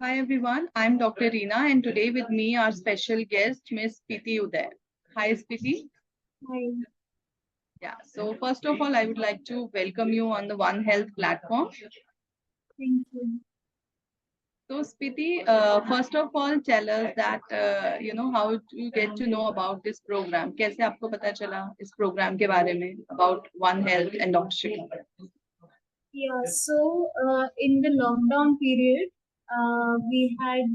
Hi everyone, I'm Dr. Reena and today with me our special guest Miss Spiti Uday. Hi Spiti. Hi. Yeah, so first of all I would like to welcome you on the One Health platform. Thank you. So Spiti, first of all tell us that how you get to know about this program. कैसे आपको पता चला इस program के बारे में about One Health and Dr. Yeah, so in the lockdown period, we had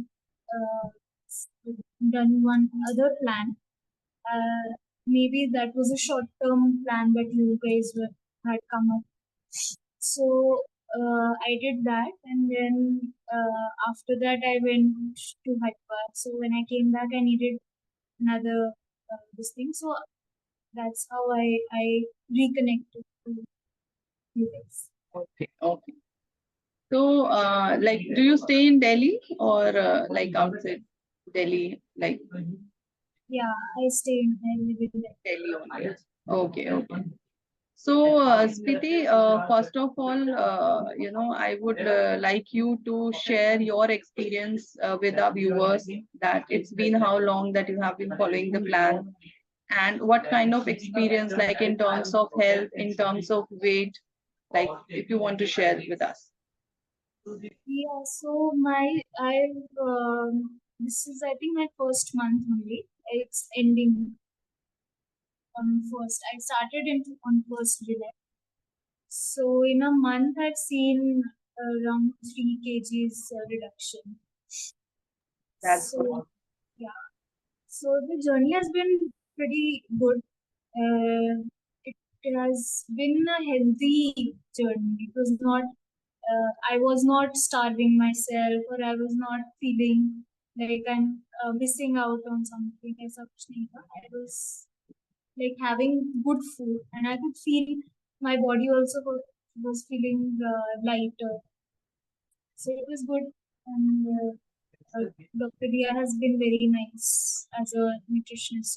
done one other plan. Maybe that was a short-term plan that you guys had come up. So I did that, and then after that I went to Hyderabad. So when I came back, I needed another this thing. So that's how I reconnected to you guys. Okay, okay. So, do you stay in Delhi or like outside Delhi, like Yeah, I live in there. Delhi only? Okay, okay. So, Spiti, first of all, I would like you to share your experience with our viewers that it's been how long that you have been following the plan and what kind of experience, like in terms of health, in terms of weight, like if you want to share it with us. Yeah, so this is I think my first month only. It's ending on first. I started on first July. So in a month, I've seen around 3 kgs reduction. That's So yeah, so the journey has been pretty good. It has been a healthy journey. It was not I was not starving myself, or I was not feeling like I'm missing out on something. ऐसा कुछ नहीं था. I was like having good food, and I could feel my body also was feeling lighter. So it was good, and Dr. Dia has been very nice as a nutritionist,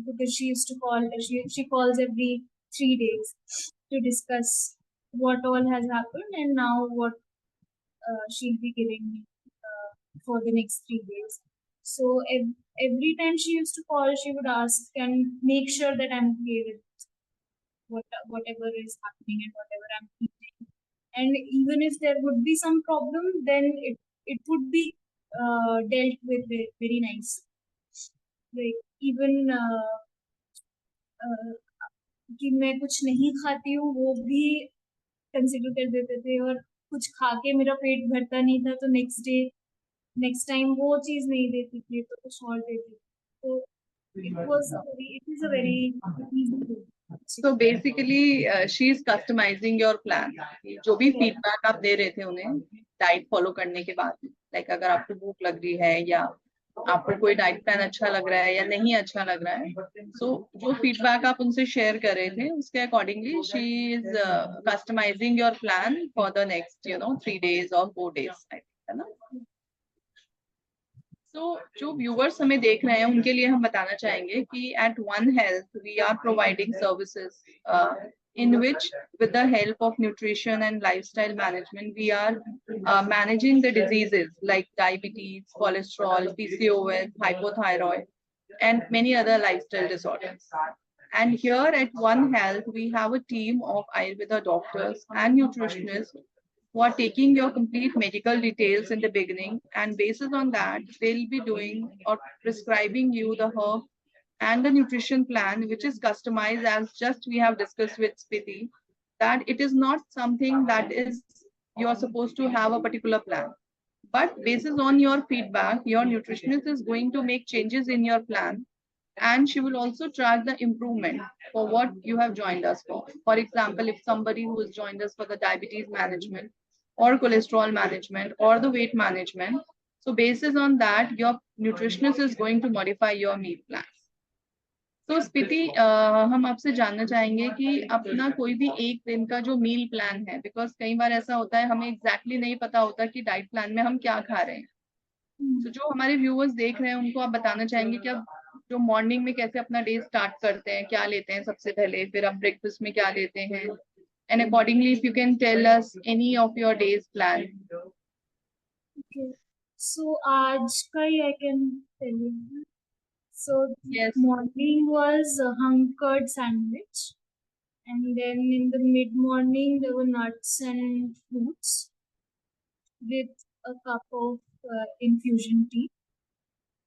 because she used to call. She calls every 3 days to discuss what all has happened and now what she'll be giving me for the next 3 days. So every time she used to call, she would ask and make sure that I'm okay with whatever is happening and whatever I'm eating. And even if there would be some problem, then it would be dealt with very nice. Like even कि मैं कुछ नहीं खाती हूँ वो भी consider कर देते थे, और कुछ खा के मेरा पेट भरता नहीं था तो नेक्स्ट टाइम वो चीज नहीं देती थी तो कुछ और देती थी. तो it is a very easy thing. So basically, she is customizing your plan. जो भी feedback आप दे रहे थे उन्हें डाइट फॉलो करने के बाद, लाइक अगर आपको भूख लग रही है या आपको कोई डाइट प्लान अच्छा लग रहा है या नहीं अच्छा लग रहा है, so जो फीडबैक आप उनसे शेयर कर रहे थे उसके accordingly she is customising your plan for the next 3 days or 4 days, है ना? तो जो व्यूअर्स हमें देख रहे हैं उनके लिए हम बताना चाहेंगे कि at One Health we are providing services in which with the help of nutrition and lifestyle management we are managing the diseases like diabetes, cholesterol, PCOS, hypothyroid and many other lifestyle disorders. And here at One Health we have a team of Ayurveda doctors and nutritionists who are taking your complete medical details in the beginning, and based on that they'll be doing or prescribing you the herb and the nutrition plan which is customized, as just we have discussed with Spiti, that it is not something that is you're supposed to have a particular plan, but based on your feedback your nutritionist is going to make changes in your plan, and she will also track the improvement for what you have joined us for. For example, if somebody who has joined us for the diabetes management or cholesterol management or the weight management, so basis on that your nutritionist is going to modify your meal plan. तो स्पीति, हम आपसे जानना चाहेंगे कि अपना कोई भी एक दिन का जो मील प्लान है, बिकॉज कई बार ऐसा होता है हमें एग्जैक्टली नहीं पता होता कि डाइट प्लान में हम क्या खा रहे हैं. तो जो हमारे व्यूअर्स देख रहे हैं उनको आप बताना चाहेंगे कि आप जो मॉर्निंग में कैसे अपना डे स्टार्ट करते हैं, क्या लेते हैं सबसे पहले, फिर आप ब्रेकफास्ट में क्या लेते हैं, and accordingly if you can tell us any of your day's plan. Okay. So आज का ही I can tell you. So Yes. morning was a hung curd sandwich, and then in the mid morning there were nuts and fruits with a cup of infusion tea.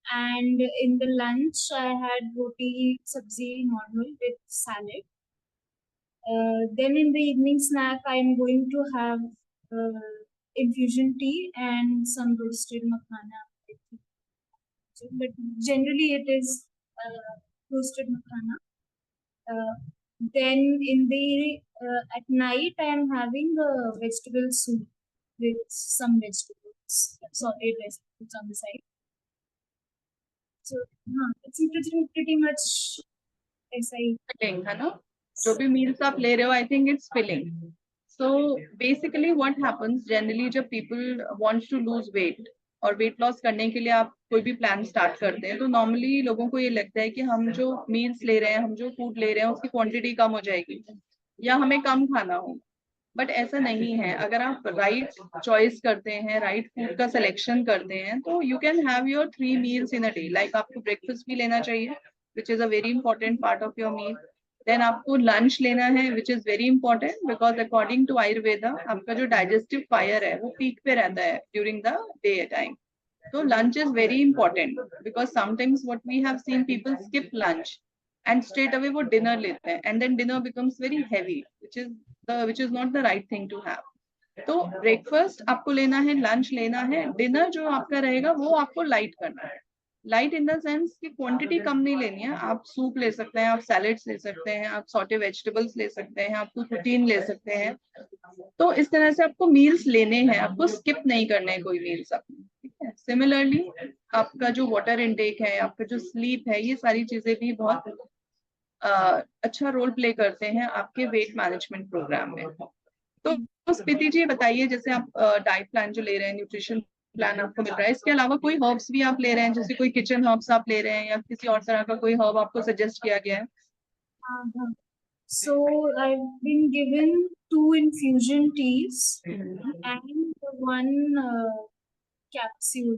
And in the lunch I had roti sabzi normal with salad. Then in the evening snack I'm going to have infusion tea and some roasted makhana. But generally it is roasted makhana. Then in the at night I am having a vegetable soup with some vegetables, sauteed vegetables on the side. So it's pretty much ऐसा ही. Filling, है ना? जो भी meals आप ले रहे हो, I think it's filling. So basically what happens generally जब people want to lose weight और weight loss करने के लिए आप कोई भी plan start करते हैं तो normally लोगों को ये लगता है कि हम जो meals ले रहे हैं, हम जो food ले रहे हैं उसकी quantity कम हो जाएगी या हमें कम खाना हो. बट ऐसा नहीं है. अगर आप राइट चॉइस करते हैं, राइट फूड का सिलेक्शन करते हैं तो you can have your 3 meals in a day. Like आपको ब्रेकफास्ट भी लेना चाहिए which is a very important part of your meal. Then आपको लंच लेना है which is very important because according to Ayurveda आपका जो डाइजेस्टिव फायर है वो पीक पे रहता है ड्यूरिंग द डे टाइम. तो lunch is very important because sometimes what we have seen people skip lunch and straight away वो डिनर लेते हैं and then dinner becomes very heavy which is not the right thing to have. तो breakfast आपको लेना है, lunch लेना है, dinner जो आपका रहेगा वो आपको लाइट करना है. लाइट इन द सेंस कि क्वांटिटी कम नहीं लेनी है. आप सूप ले सकते हैं, आप सैलेड्स ले सकते हैं, आप सॉटे वेजिटेबल्स ले सकते हैं, आप प्रोटीन ले सकते हैं. तो इस तरह से आपको मील्स लेने हैं, आपको स्किप नहीं करने हैं कोई मील्स अपने. ठीक है. सिमिलरली आपका जो वाटर इनटेक है, आपका जो स्लीप है, ये सारी चीजें भी बहुत अच्छा रोल प्ले करते हैं आपके वेट मैनेजमेंट प्रोग्राम में. तो स्पीति जी बताइए, जैसे आप डाइट प्लान जो ले रहे हैं, न्यूट्रिशन प्लान आपको मिल रहा है, इसके अलावा कोई हर्ब्स भी आप ले रहे हैं, जैसे कोई किचन हर्ब्स आप ले रहे हैं या किसी और तरह का कोई हर्ब आपको सजेस्ट किया गया है? So I've been given 2 infusion teas and 1 capsule.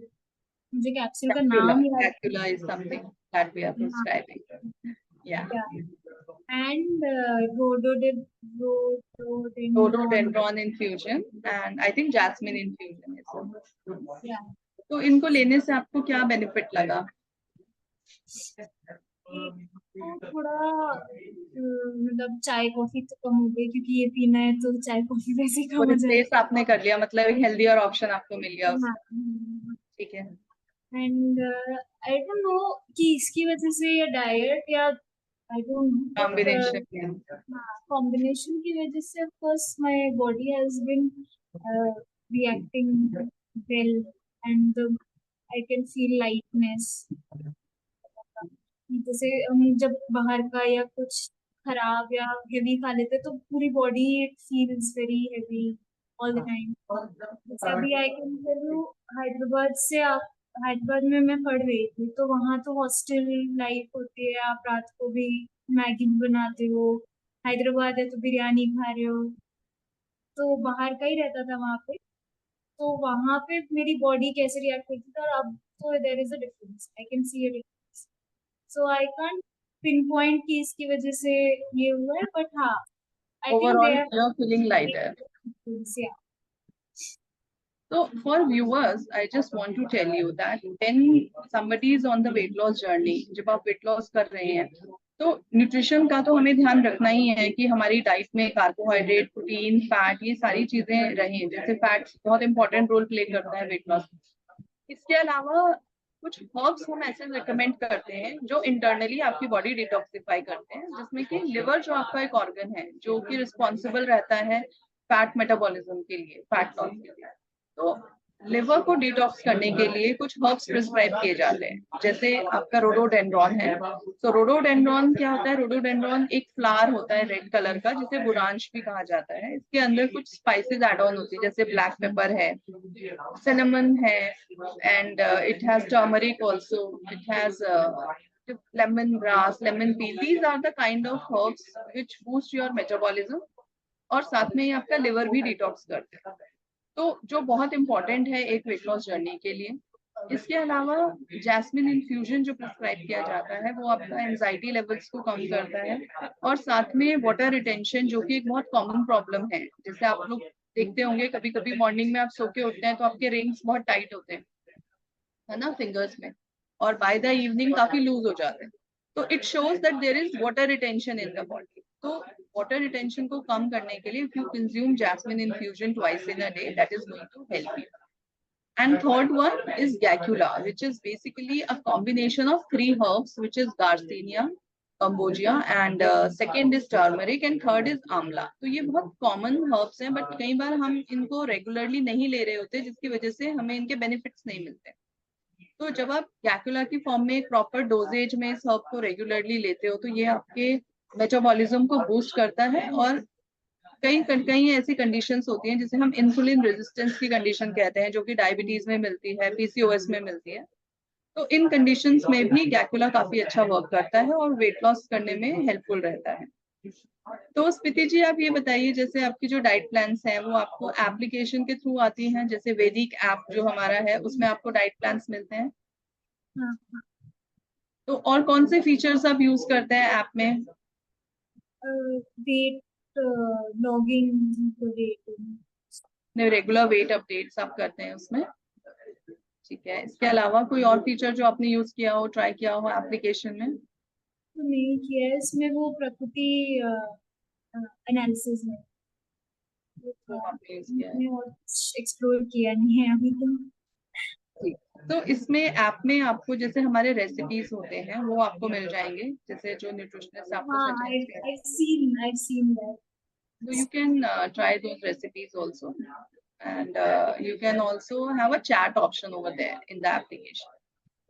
मुझे कैप्सूल का नाम याद Cacula is something that we are prescribing. Yeah. And rhododendron infusion and I think jasmine infusion is also. Yeah. तो इनको लेने से आपको क्या बेनिफिट लगा? थोड़ा मतलब चाय कॉफी तो कम हो गई क्योंकि ये पीना है तो चाय कॉफी वैसे ही कम हो जाएगी. रिप्लेस आपने कर लिया, मतलब एक हेल्दियर ऑप्शन आपको मिल गया उससे. ठीक है. एंड आई डोंट नो कि इसकी वजह से या डाइट या I don't know. Combination की वजह से of course my body has been reacting well and I can feel lightness. जैसे हम जब बाहर का या कुछ खराब या हेवी खा लेते तो पूरी body it feels very heavy all the time. जैसे अभी I can tell you Hyderabad में मैं पढ़ रही थी तो वहाँ तो हॉस्टल लाइफ होती है. आप रात को भी मैगी बनाते हो, हैदराबाद है तो बिरयानी खा रहे हो, तो बाहर का ही रहता था वहाँ पे. तो वहाँ पे मेरी बॉडी कैसे रिएक्ट करती थी और अब तो there is a difference. I can see a difference. So I can't pinpoint कि इसकी वजह से ये हुआ है, बट हाँ I think they are feeling lighter. So for viewers, I just want to tell you that when somebody is on the weight loss journey, जब आप weight loss कर रहे हैं तो न्यूट्रिशन का तो हमें ध्यान रखना ही है कि हमारी डाइट में कार्बोहाइड्रेट, प्रोटीन, फैट, ये सारी चीजें रहें. जैसे फैट बहुत इंपॉर्टेंट रोल प्ले करता है वेट लॉस. इसके अलावा कुछ हर्ब्स हम ऐसे रिकमेंड करते हैं जो इंटरनली आपकी बॉडी डिटॉक्सिफाई करते हैं, जिसमें कि लिवर जो आपका एक ऑर्गन है जो कि रिस्पॉन्सिबल रहता है फैट मेटाबॉलिज्म के लिए, फैट लॉस के लिए. तो लिवर को डिटॉक्स करने के लिए कुछ हर्ब्स प्रिस्क्राइब किए जाते हैं. जैसे आपका रोडोडेंड्रॉन है. तो रोडोडेंड्रॉन क्या होता है? रोडोडेंड्रॉन एक फ्लावर होता है रेड कलर का, जिसे बुरांश भी कहा जाता है. इसके अंदर कुछ स्पाइसेस एड ऑन होती है, जैसे ब्लैक पेपर है, सिनेमन है, and it has turmeric also, it has lemongrass, lemon peel. These are the kind of herbs which boost your metabolism और साथ में ही आपका लिवर भी डिटॉक्स करते हैं. तो जो बहुत इंपॉर्टेंट है एक वेट लॉस जर्नी के लिए। इसके अलावा जैस्मिन इन्फ्यूजन जो प्रिस्क्राइब किया जाता है वो आपका एंजाइटी लेवल्स को कम करता है, और साथ में वाटर रिटेंशन जो कि एक बहुत कॉमन प्रॉब्लम है। जैसे आप लोग देखते होंगे कभी कभी मॉर्निंग में आप सो के उठते हैं तो आपके रिंग्स बहुत टाइट होते हैं, है ना, फिंगर्स में, और बाय द इवनिंग काफी लूज हो जाते हैं। तो it shows that there is water retention in the body. तो वाटर रिटेंशन को कम करने के लिए if you consume jasmine infusion twice in a day, that is going to help you. And third one is Gacula, which is basically a combination of three herbs, which is Garcinia, Cambogia, and second is turmeric, and third is Amla. तो ये बहुत common herbs हैं, but कई बार हम इनको regularly नहीं ले रहे होते, जिसकी वजह से हमें इनके benefits नहीं मिलते। तो जब आप कैकुला की फॉर्म में एक प्रॉपर डोजेज में इस हर्ब को रेगुलरली लेते हो तो ये आपके मेटाबॉलिज्म को बूस्ट करता है, और कई कई ऐसी कंडीशंस होती हैं जिसे हम इंसुलिन रेजिस्टेंस की कंडीशन कहते हैं, जो कि डायबिटीज में मिलती है, पीसीओएस में मिलती है। तो इन कंडीशंस में भी गैकुला काफी अच्छा वर्क करता है और वेट लॉस करने में हेल्पफुल रहता है। तो स्पीति जी आप ये बताइए, जैसे आपकी जो डाइट प्लान्स हैं वो आपको एप्लीकेशन के थ्रू आती हैं, जैसे वैदिक ऐप जो हमारा है उसमें आपको डाइट प्लान्स मिलते हैं, हाँ, तो और कौन से फीचर्स आप यूज करते हैं ऐप में? Weight logging, weight regular weight updates आप करते हैं उसमें, ठीक है। इसके अलावा कोई और फीचर जो आपने यूज किया हो, ट्राई किया हो एप्लीकेशन में? तो नहीं किया है इसमें, वो प्रकृति एनालिसिस में वो वो था। आपने यूज किया है, मैंने और एक्सप्लोर किया नहीं है अभी तो। ठीक। तो इसमें ऐप में आपको जैसे हमारे रेसिपीज होते हैं वो आपको मिल जाएंगे, जैसे जो न्यूट्रिशनिस्ट आपको हाँ, सजेस्ट करें, I've seen that. so you can try those recipes also, and you can also have a chat option over there in the application.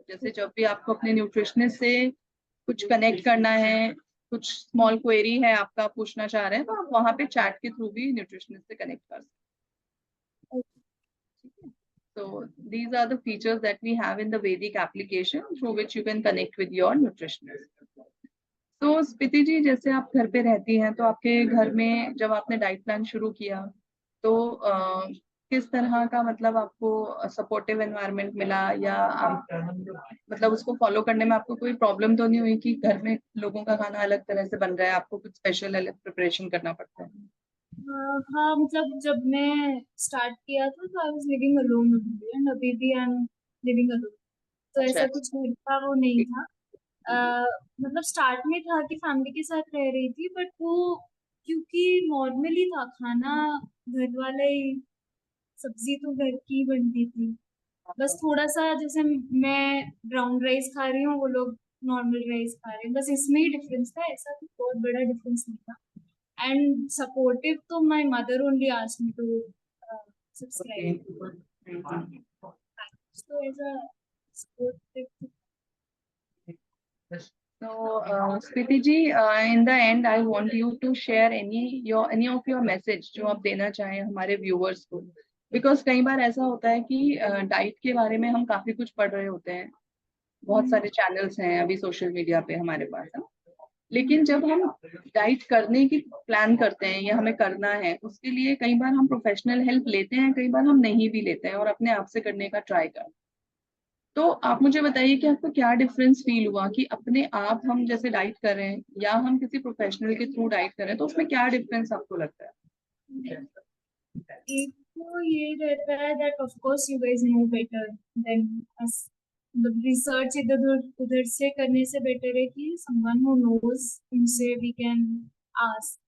जैसे जब भी आपको अपने न्यूट्रिशनिस्ट से कुछ कनेक्ट करना है, कुछ स्मॉल क्वेरी है आपका, पूछना चाह रहे हैं, तो आप वहां पे चैट के थ्रू भी न्यूट्रिशनिस्ट से कनेक्ट कर सकते हैं। So these are the features that we have in the Vedic application through which you can connect with your nutritionist. तो स्पीति जी जैसे आप घर पे रहती हैं, तो आपके घर में जब आपने डाइट प्लान शुरू किया तो किस तरह का मतलब आपको सपोर्टिव एनवायरनमेंट मिला, या आप मतलब उसको फॉलो करने में आपको कोई प्रॉब्लम तो नहीं हुई कि घर में लोगों का खाना अलग तरह से बन रहा है, आपको कुछ स्पेशल अलग प्रिपरेशन करना पड़ता है? हाँ, मतलब जब मैं स्टार्ट किया था तो I was living alone only, and अभी भी आई एम लिविंग अलोन। तो अच्छा ऐसा अच्छा। कुछ घर का वो नहीं था। मतलब स्टार्ट में था कि फैमिली के साथ रह रही थी, बट वो क्योंकि नॉर्मली था खाना, घर वाले ही, सब्जी तो घर की बनती थी। बस थोड़ा सा जैसे मैं ब्राउन राइस खा रही हूँ, वो लोग नॉर्मल राइस खा रहे हैं, बस इसमें ही डिफरेंस था, ऐसा कुछ बहुत बड़ा डिफरेंस नहीं था। And supportive तो my mother only asked me to subscribe. So as a supportive, So, Smriti ji, in the end, I want you to share any of your message जो आप देना चाहें हमारे viewers को, because कई बार ऐसा होता है कि डाइट के बारे में हम काफी कुछ पढ़ रहे होते हैं, बहुत सारे चैनल्स हैं अभी सोशल मीडिया पे हमारे पास, है ना? लेकिन जब हम डाइट करने की प्लान करते हैं या हमें करना है, उसके लिए कई बार हम प्रोफेशनल हेल्प लेते हैं, कई बार हम नहीं भी लेते हैं और अपने आप से करने का ट्राई करते हैं। तो आप मुझे बताइए कि आपको क्या डिफरेंस फील हुआ कि अपने आप हम जैसे डाइट कर रहे हैं या हम किसी प्रोफेशनल के थ्रू डाइट कर रहे हैं, तो उसमें क्या डिफरेंस आपको लगता है? एक तो ये रहता है that of course you guys know better than us. The research इधर उधर से करने से बेटर है कि someone who knows, उनसे we can ask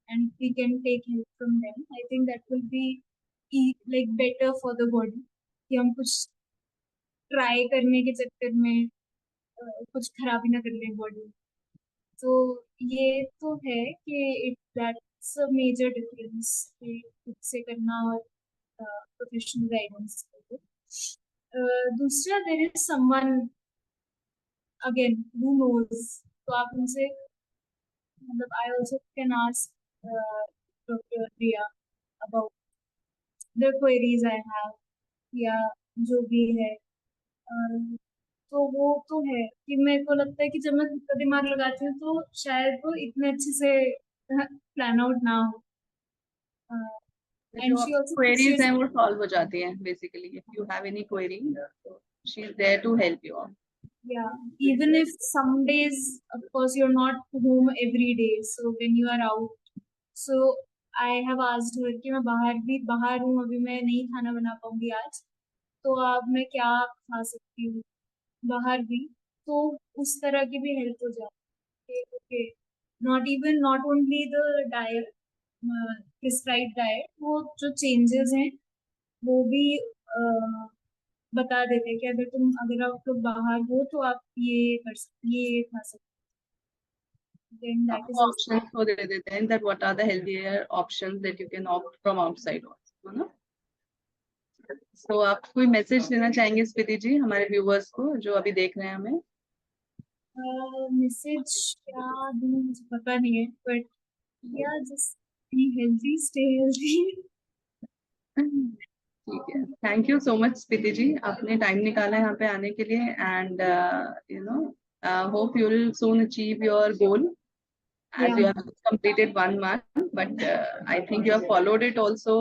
and we can take help from them. I think that will be like better for the body, कि हम कुछ ट्राई करने के चक्कर में कुछ खराबी ना कर ले बॉडी। तो ये तो है कि it that's a major difference खुद से करना और प्रोफेशनल गाइडेंस। दूसरा, there is someone again who knows, तो आप उनसे, मतलब I also can ask doctor Riya about the queries I have, या जो भी है। तो वो तो है कि मेरे को लगता है कि जब मैं खुद का दिमाग लगाती हूँ तो शायद वो इतने अच्छे से प्लान आउट ना हो। And जो she also क्वेरीज pushes. हैं वो सॉल्व हो जाती हैं basically. If you have any query, she is there to help you out. Yeah, even if some days, of course, you're not home every day. So when you are out, so I have asked her कि मैं बाहर हूँ, अभी मैं नहीं खाना बना पाऊंगी आज, तो अब मैं क्या खा सकती हूँ बाहर भी. तो उस तरह की भी हेल्प हो जाती है. Okay, not only the diet, prescribe diet, वो जो चेंजेस हैं वो भी बता देते हैं कि अगर आप लोग बाहर हो तो आप ये खा सकते. Then that is also. Options को दे देते हैं that what are the healthier options that you can opt from outside also, है ना. So आप कोई मैसेज देना चाहेंगे स्पीति जी हमारे व्यूअर्स को जो अभी देख रहे हैं हमें? मैसेज क्या दूँ मुझे पता नहीं है, बट या just be healthy, stay healthy. ठीक है. Thank you so much Spiti ji, आपने टाइम निकाला यहाँ पे आने के लिए. And you know hope you will soon achieve your goal as you have completed 1 month, but I think you have followed it also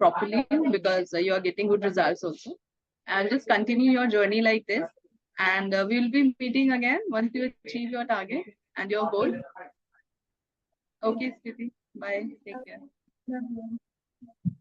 properly because you are getting good results also. And just continue your journey like this, and we will be meeting again once you achieve your target and your goal. Okay, Stiti. Bye. Take care. Yeah.